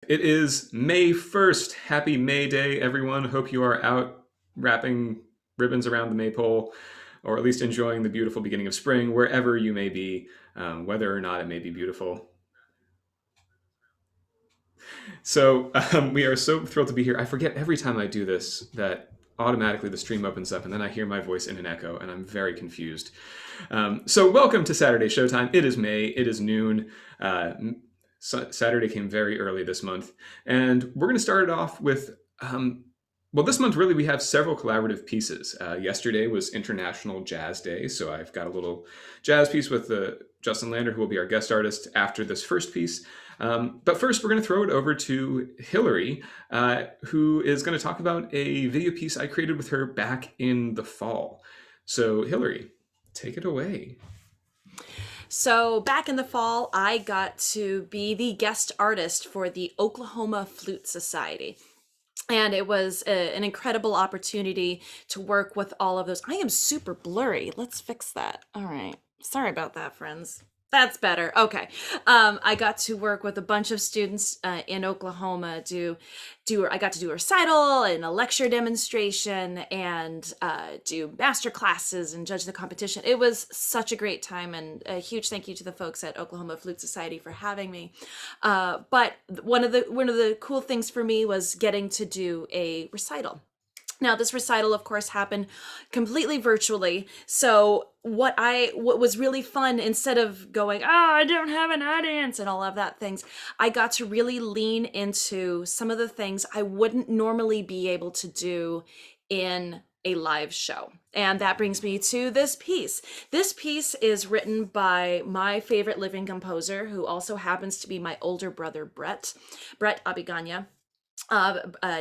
It is May 1st. Happy May Day, everyone. Hope you are out wrapping ribbons around the maypole, or at least enjoying the beautiful beginning of spring, wherever you may be, whether or not it may be beautiful. We are so thrilled to be here. I forget every time I do this that automatically the stream opens up and then I hear my voice in an echo and I'm very confused. Welcome to Saturday Showtime. It is May, it is noon. Saturday came very early this month. And we're going to start it off with, this month really we have several collaborative pieces. Yesterday was International Jazz Day, so I've got a little jazz piece with Justin Lander, who will be our guest artist after this first piece. But first, we're going to throw it over to Hillary, who is going to talk about a video piece I created with her back in the fall. So, Hillary, take it away. So back in the fall, I got to be the guest artist for the Oklahoma Flute Society. And it was an incredible opportunity to work with all of those. I am super blurry. Let's fix that. All right. Sorry about that, friends. That's better. Okay. I got to work with a bunch of students in Oklahoma. I got to do a recital and a lecture demonstration and do master classes and judge the competition. It was such a great time, and a huge thank you to the folks at Oklahoma Flute Society for having me. But one of the cool things for me was getting to do a recital. Now, this recital, of course, happened completely virtually. So what was really fun, instead of going, I don't have an audience and all of that things, I got to really lean into some of the things I wouldn't normally be able to do in a live show. And that brings me to this piece. This piece is written by my favorite living composer, who also happens to be my older brother, Brett Abiganya.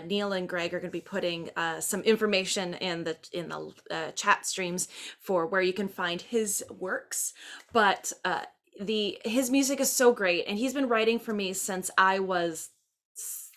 Neil and Greg are going to be putting some information in the chat streams for where you can find his works. But his music is so great, and he's been writing for me since I was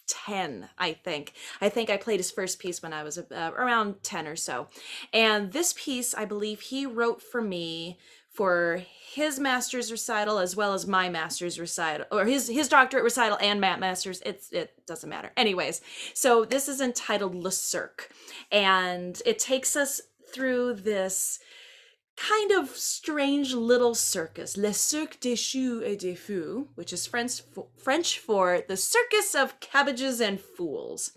10, I think. I played his first piece when I was around 10 or so. And this piece, I believe he wrote for me for his master's recital as well as my master's recital, or his doctorate recital and master's. It doesn't matter. Anyways, so this is entitled Le Cirque, and it takes us through this kind of strange little circus, Le Cirque des Choux et des Fous, which is French for the circus of cabbages and fools.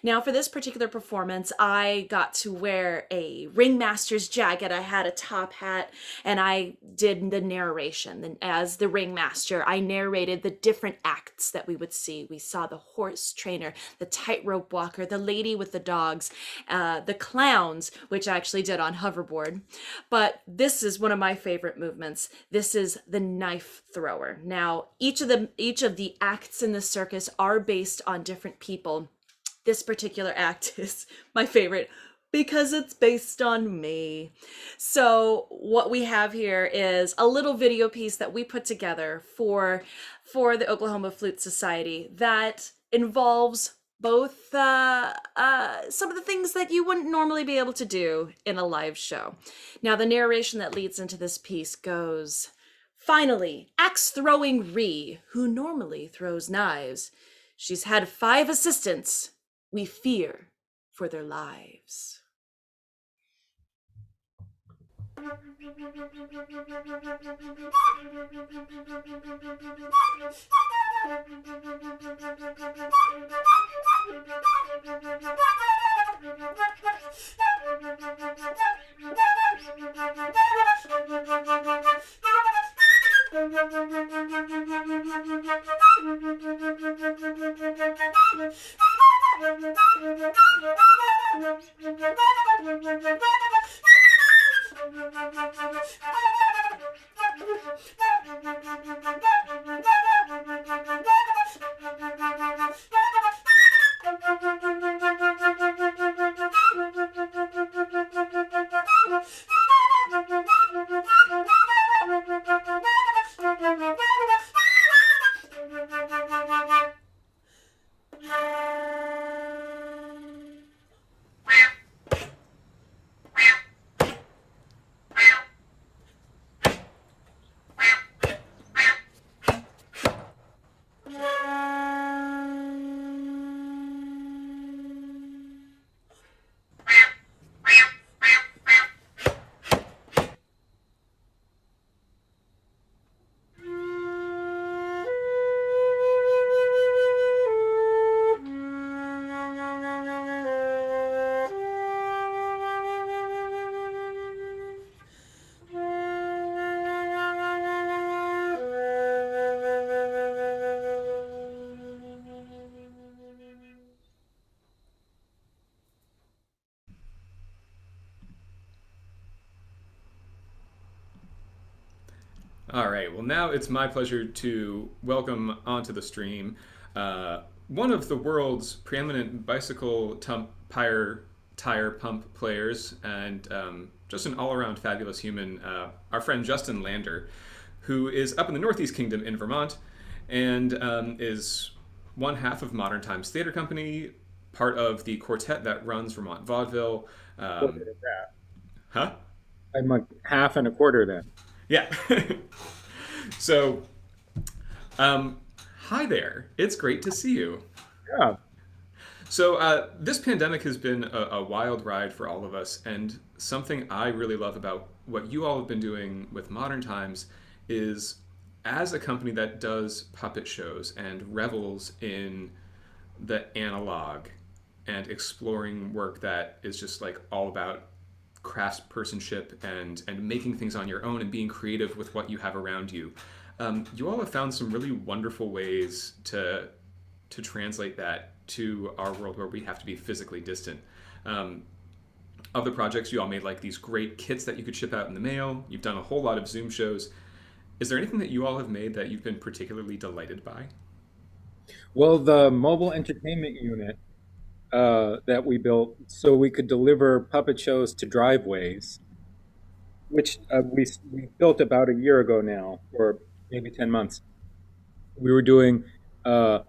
Now, for this particular performance, I got to wear a ringmaster's jacket. I had a top hat, and I did the narration. And as the ringmaster, I narrated the different acts that we would see. We saw the horse trainer, the tightrope walker, the lady with the dogs, the clowns, which I actually did on hoverboard. But this is one of my favorite movements. This is the knife thrower. Now, each of the acts in the circus are based on different people. This particular act is my favorite because it's based on me. So what we have here is a little video piece that we put together for the Oklahoma Flute Society that involves both some of the things that you wouldn't normally be able to do in a live show. Now, the narration that leads into this piece goes, "Finally, axe-throwing Ree, who normally throws knives. She's had 5 assistants. We fear for their lives." All right. Well, now it's my pleasure to welcome onto the stream one of the world's preeminent bicycle tire pump players and just an all around fabulous human, our friend Justin Lander, who is up in the Northeast Kingdom in Vermont and is one half of Modern Times Theater Company, part of the quartet that runs Vermont Vaudeville. Quarter Um, of that. huh? I'm a half and a quarter then. Yeah. So, um, hi there. It's great to see you. Yeah. So, this pandemic has been a wild ride for all of us, and something I really love about what you all have been doing with Modern Times is as a company that does puppet shows and revels in the analog and exploring work that is just like all about craftspersonship and making things on your own and being creative with what you have around you. You all have found some really wonderful ways to translate that to our world where we have to be physically distant. Um, of the projects, you all made like these great kits that you could ship out in the mail. You've done a whole lot of Zoom shows. Is there anything that you all have made that you've been particularly delighted by? Well, the mobile entertainment unit that we built so we could deliver puppet shows to driveways, which we built about a year ago now, or maybe 10 months. We were doing uh,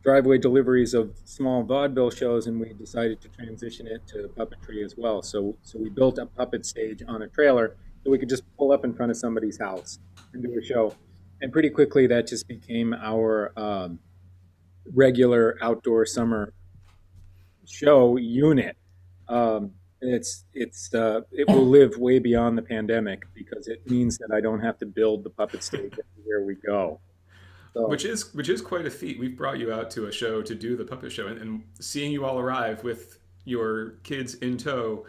driveway deliveries of small vaudeville shows, and we decided to transition it to puppetry as well. So we built a puppet stage on a trailer so we could just pull up in front of somebody's house and do a show. And pretty quickly, that just became our regular outdoor summer show unit. It will live way beyond the pandemic because it means that I don't have to build the puppet stage everywhere we go. So Which is quite a feat. We've brought you out to a show to do the puppet show, and seeing you all arrive with your kids in tow,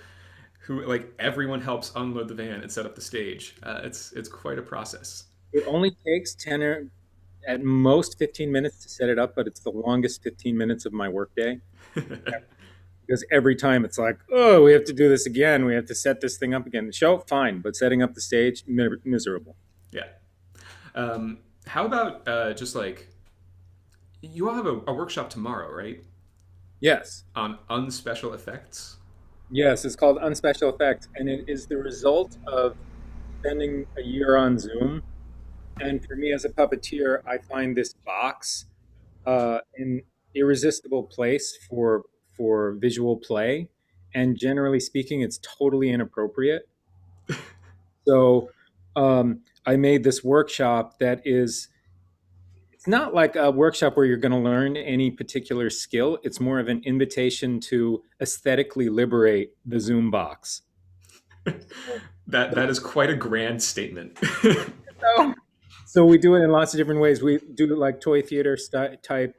who like everyone helps unload the van and set up the stage. It's quite a process. it only takes 10 or at most 15 minutes to set it up, but it's the longest 15 minutes of my workday because every time it's like, oh, we have to do this again. We have to set this thing up again. The show, fine, but setting up the stage, miserable. Yeah. How about just like you all have a workshop tomorrow, right? Yes. On unspecial effects. Yes, it's called Unspecial Effects, and it is the result of spending a year on Zoom. And for me as a puppeteer, I find this box an irresistible place for visual play. And generally speaking, it's totally inappropriate. So I made this workshop that is, it's not like a workshop where you're going to learn any particular skill. It's more of an invitation to aesthetically liberate the Zoom box. That is quite a grand statement. So, so we do it in lots of different ways. We do like toy theater type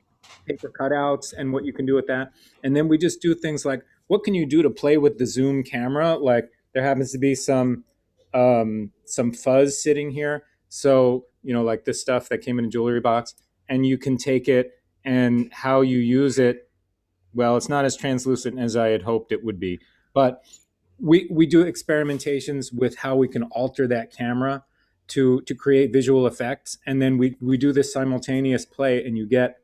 paper cutouts and what you can do with that. And then we just do things like what can you do to play with the Zoom camera? Like there happens to be some fuzz sitting here. So, like this stuff that came in a jewelry box, and you can take it and how you use it. Well, it's not as translucent as I had hoped it would be, but we do experimentations with how we can alter that camera to create visual effects, and then we do this simultaneous play, and you get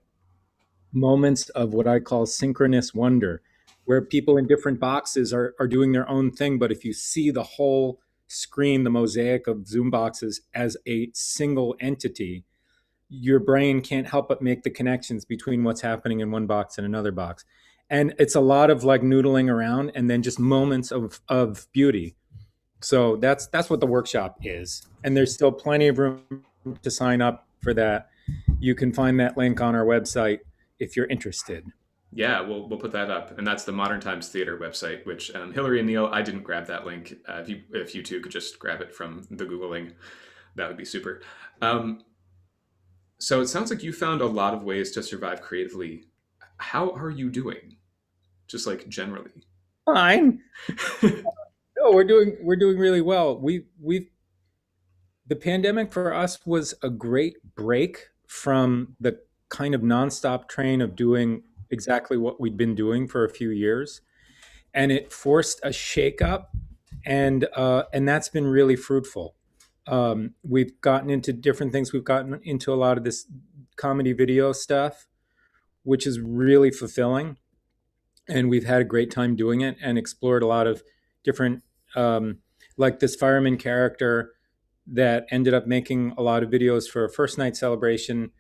moments of what I call synchronous wonder, where people in different boxes are doing their own thing, but if you see the whole screen, the mosaic of Zoom boxes as a single entity, your brain can't help but make the connections between what's happening in one box and another box. And it's a lot of like noodling around and then just moments of beauty. So that's what the workshop is. And there's still plenty of room to sign up for that. You can find that link on our website if you're interested. Yeah, we'll put that up, and that's the Modern Times Theater website. Which Hillary and Neil, I didn't grab that link. If you two could just grab it from the Googling, that would be super. Um, so it sounds like you found a lot of ways to survive creatively. How are you doing? Just like generally. Fine. No, we're doing really well. We the pandemic for us was a great break from the kind of nonstop train of doing exactly what we'd been doing for a few years, and it forced a shakeup, and that's been really fruitful. We've gotten into different things. We've gotten into a lot of this comedy video stuff, which is really fulfilling. And we've had a great time doing it and explored a lot of different, um, like this fireman character that ended up making a lot of videos for a first night celebration.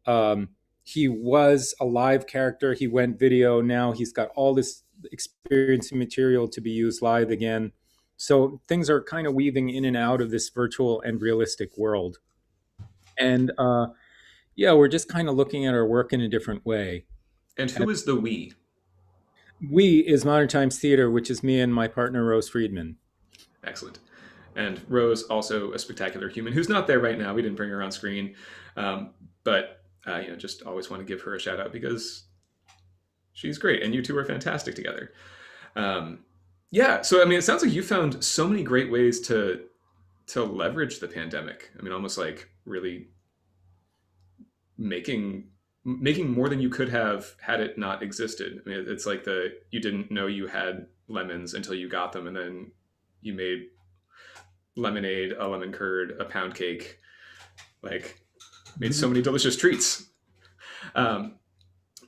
Um, he was a live character. He went video. Now he's got all this experience and material to be used live again. So things are kind of weaving in and out of this virtual and realistic world. And yeah, we're just kind of looking at our work in a different way. And who is the we? We is Modern Times Theater, which is me and my partner Rose Friedman. Excellent. And Rose, also a spectacular human who's not there right now. We didn't bring her on screen, but just always want to give her a shout out because she's great, and you two are fantastic together. Yeah, so I mean, it sounds like you found so many great ways to leverage the pandemic. I mean, almost like really making more than you could have had it not existed. I mean, it's like you didn't know you had lemons until you got them, and then you made lemonade, a lemon curd, a pound cake, like made so many delicious treats,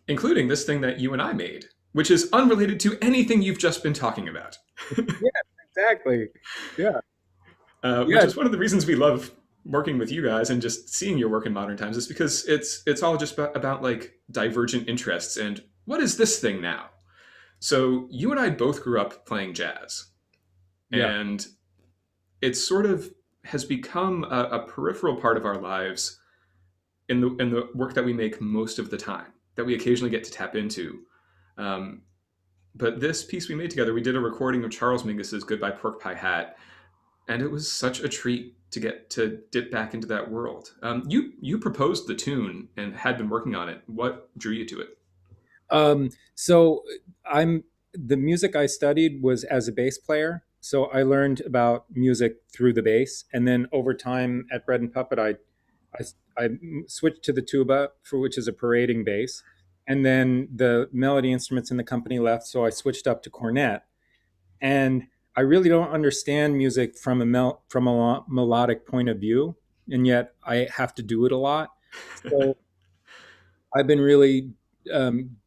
including this thing that you and I made, which is unrelated to anything you've just been talking about. Yeah, exactly. Yeah. Which is one of the reasons we love working with you guys and just seeing your work in modern times, is because it's all just about like divergent interests and what is this thing now. So you and I both grew up playing jazz, and it sort of has become a peripheral part of our lives in the work that we make most of the time, that we occasionally get to tap into. But this piece we made together, we did a recording of Charles Mingus's Goodbye Pork Pie Hat, and it was such a treat to get to dip back into that world. You proposed the tune and had been working on it. What drew you to it? So the music I studied was as a bass player. So I learned about music through the bass, and then over time at Bread and Puppet, I switched to the tuba, for which is a parading bass, and then the melody instruments in the company left, so I switched up to cornet. And I really don't understand music from a melodic point of view, and yet I have to do it a lot. So I've been really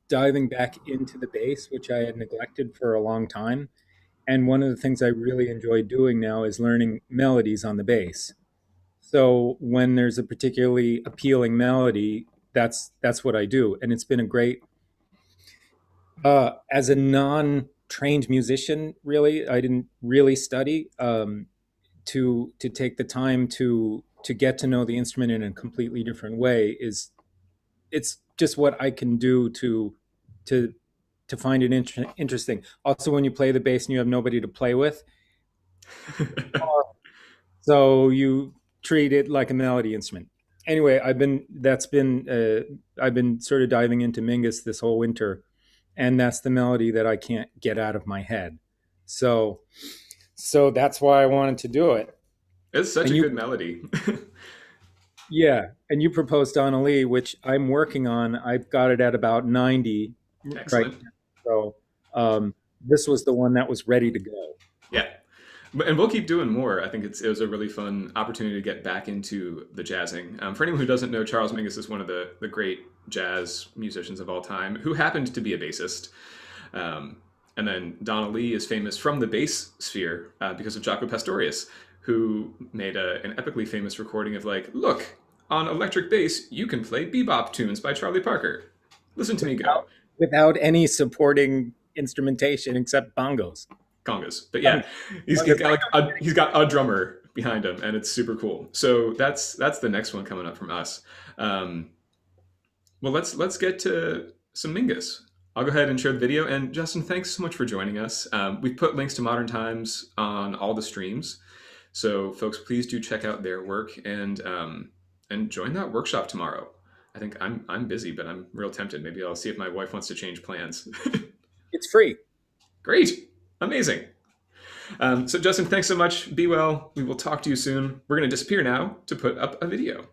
diving back into the bass, which I had neglected for a long time. And one of the things I really enjoy doing now is learning melodies on the bass. So when there's a particularly appealing melody, that's what I do, and it's been a great as a non-trained musician. Really, I didn't really study to take the time to get to know the instrument in a completely different way. It's just what I can do to to find it interesting. Also, when you play the bass and you have nobody to play with, so you treat it like a melody instrument. Anyway, I've been sort of diving into Mingus this whole winter, and that's the melody that I can't get out of my head. So so that's why I wanted to do it. It's such And a you, good melody. yeah, and you proposed Donna Lee, which I'm working on. I've got it at about 90 right Excellent. now. So this was the one that was ready to go. Yeah. And we'll keep doing more. I think it was a really fun opportunity to get back into the jazzing. For anyone who doesn't know, Charles Mingus is one of the great jazz musicians of all time, who happened to be a bassist. And then Donna Lee is famous from the bass sphere because of Jaco Pastorius, who made an epically famous recording of like, look, on electric bass, you can play bebop tunes by Charlie Parker. Listen to me go. Without any supporting instrumentation except bongos. Congas. But yeah, he's got a drummer behind him, and it's super cool. So that's the next one coming up from us. Well, let's get to some Mingus. I'll go ahead and share the video. And Justin, thanks so much for joining us. We've put links to Modern Times on all the streams, so folks, please do check out their work and join that workshop tomorrow. I think I'm busy, but I'm real tempted. Maybe I'll see if my wife wants to change plans. It's free. Great. Amazing. So Justin, thanks so much. Be well. We will talk to you soon. We're going to disappear now to put up a video.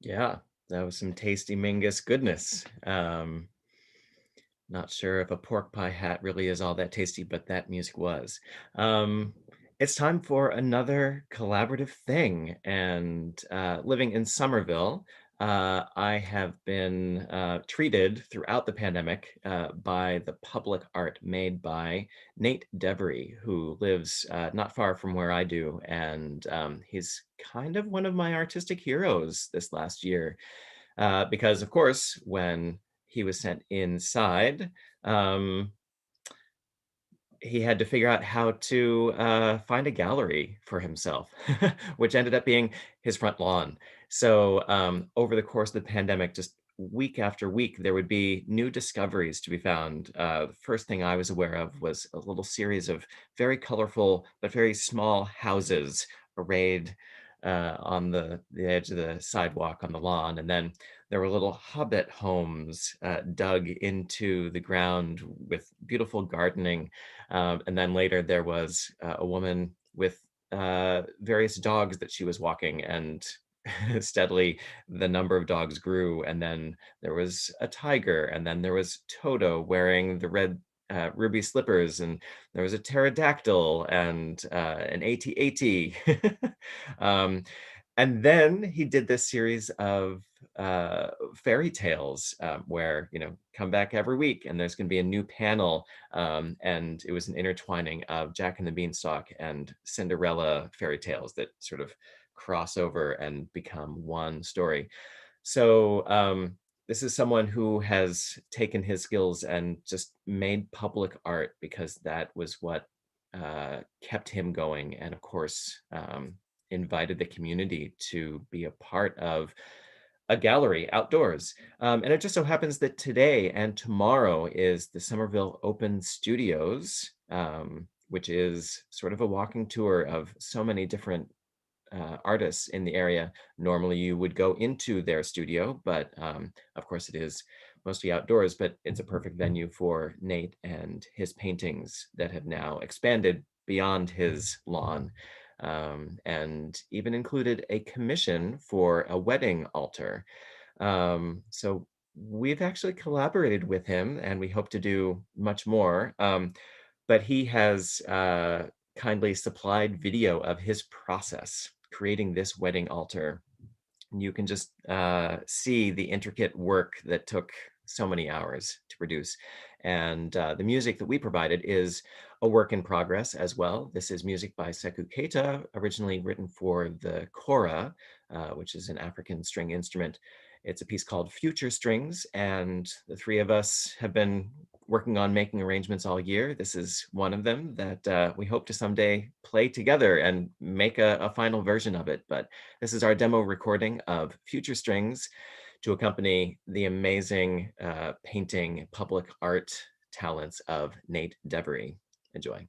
Yeah, that was some tasty Mingus goodness. Not sure if a pork pie hat really is all that tasty, but that music was. Um, it's time for another collaborative thing. And living in Somerville, I have been treated throughout the pandemic by the public art made by Nate Devarie, who lives not far from where I do. And he's kind of one of my artistic heroes this last year. Because, of course, when he was sent inside, um, he had to figure out how to find a gallery for himself, which ended up being his front lawn. So over the course of the pandemic, just week after week, there would be new discoveries to be found. The first thing I was aware of was a little series of very colorful but very small houses arrayed on the edge of the sidewalk on the lawn. And then there were little hobbit homes dug into the ground with beautiful gardening, and then later there was a woman with various dogs that she was walking, and steadily the number of dogs grew. And then there was a tiger, and then there was Toto wearing the red ruby slippers, and there was a pterodactyl and an AT-AT. um, and then he did this series of fairy tales where, come back every week and there's going to be a new panel. And it was an intertwining of Jack and the Beanstalk and Cinderella fairy tales that sort of cross over and become one story. So this is someone who has taken his skills and just made public art because that was what kept him going. And of course, invited the community to be a part of a gallery outdoors. And it just so happens that today and tomorrow is the Somerville Open Studios, which is sort of a walking tour of so many different artists in the area. Normally you would go into their studio, but of course it is mostly outdoors, but it's a perfect venue for Nate and his paintings that have now expanded beyond his lawn, and even included a commission for a wedding altar. So we've actually collaborated with him and we hope to do much more. But he has kindly supplied video of his process creating this wedding altar. You can just see the intricate work that took so many hours to produce. And the music that we provided is a work in progress as well. This is music by Sekou Keita, originally written for the kora, which is an African string instrument. It's a piece called Future Strings, and the three of us have been working on making arrangements all year. This is one of them that we hope to someday play together and make a final version of it. But this is our demo recording of Future Strings to accompany the amazing painting public art talents of Nate Devarie. Enjoy.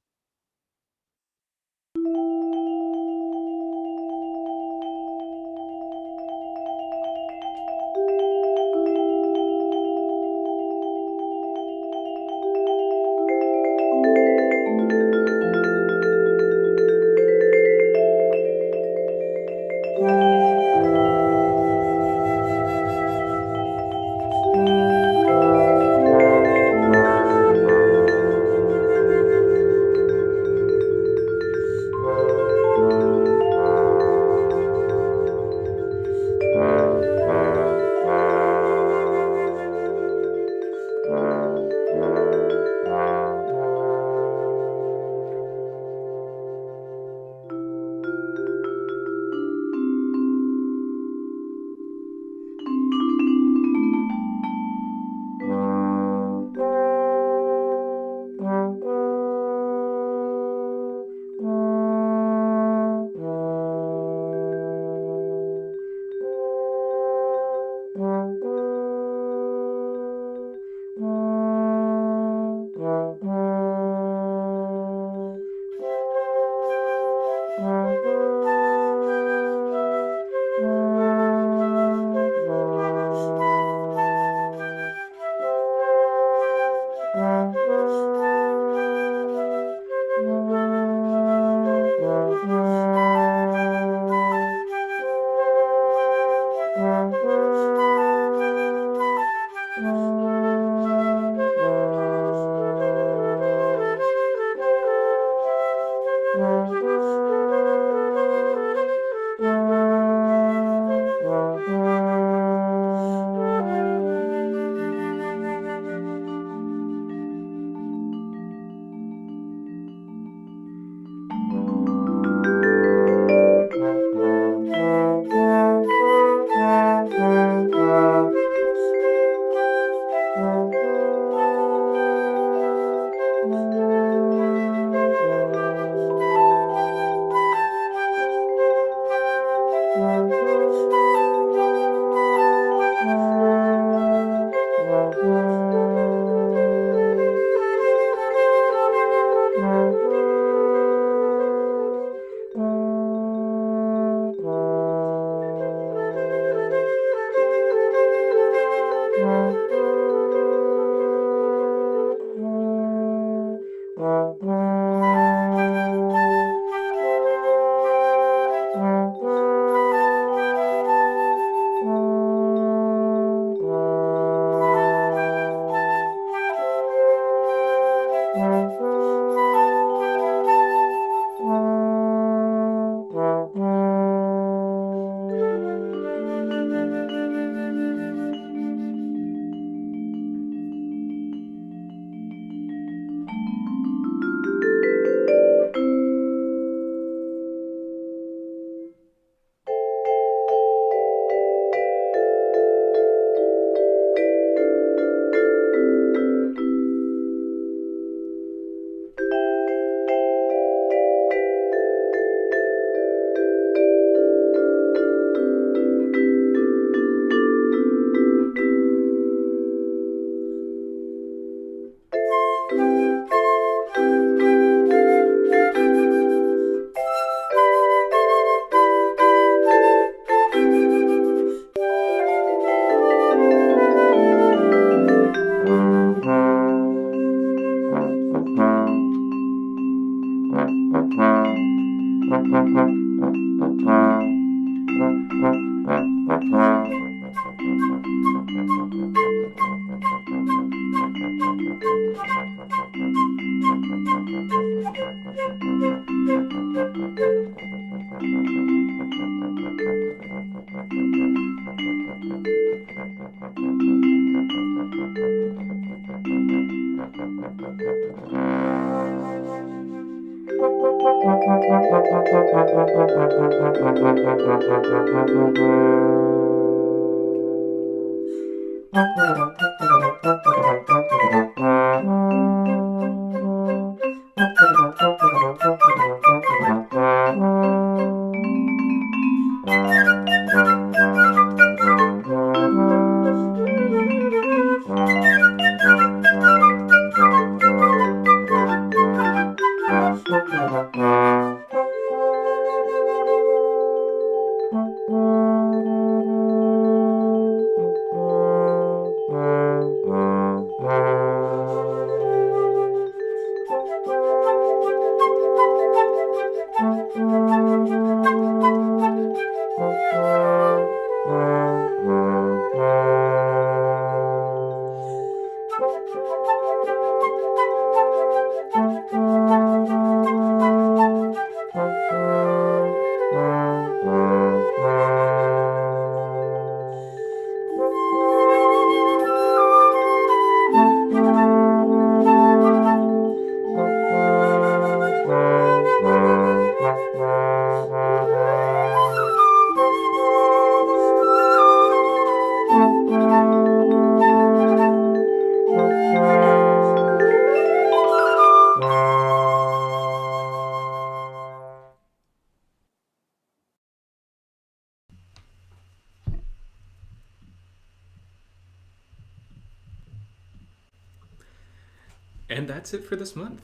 And that's it for this month.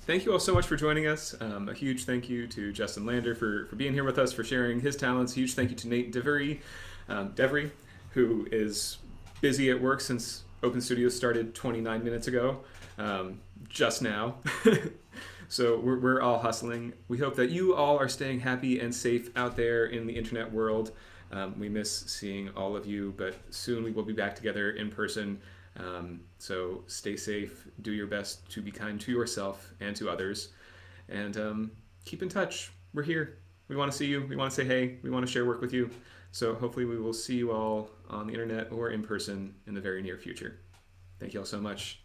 Thank you all so much for joining us. A huge thank you to Justin Lander for being here with us, for sharing his talents. Huge thank you to Nate Devarie, who is busy at work since Open Studios started 29 minutes ago, just now. So we're all hustling. We hope that you all are staying happy and safe out there in the internet world. We miss seeing all of you, but soon we will be back together in person. So stay safe, do your best to be kind to yourself and to others, and keep in touch. We're here. We want to see you. We want to say hey. We want to share work with you. So hopefully we will see you all on the internet or in person in the very near future. Thank you all so much.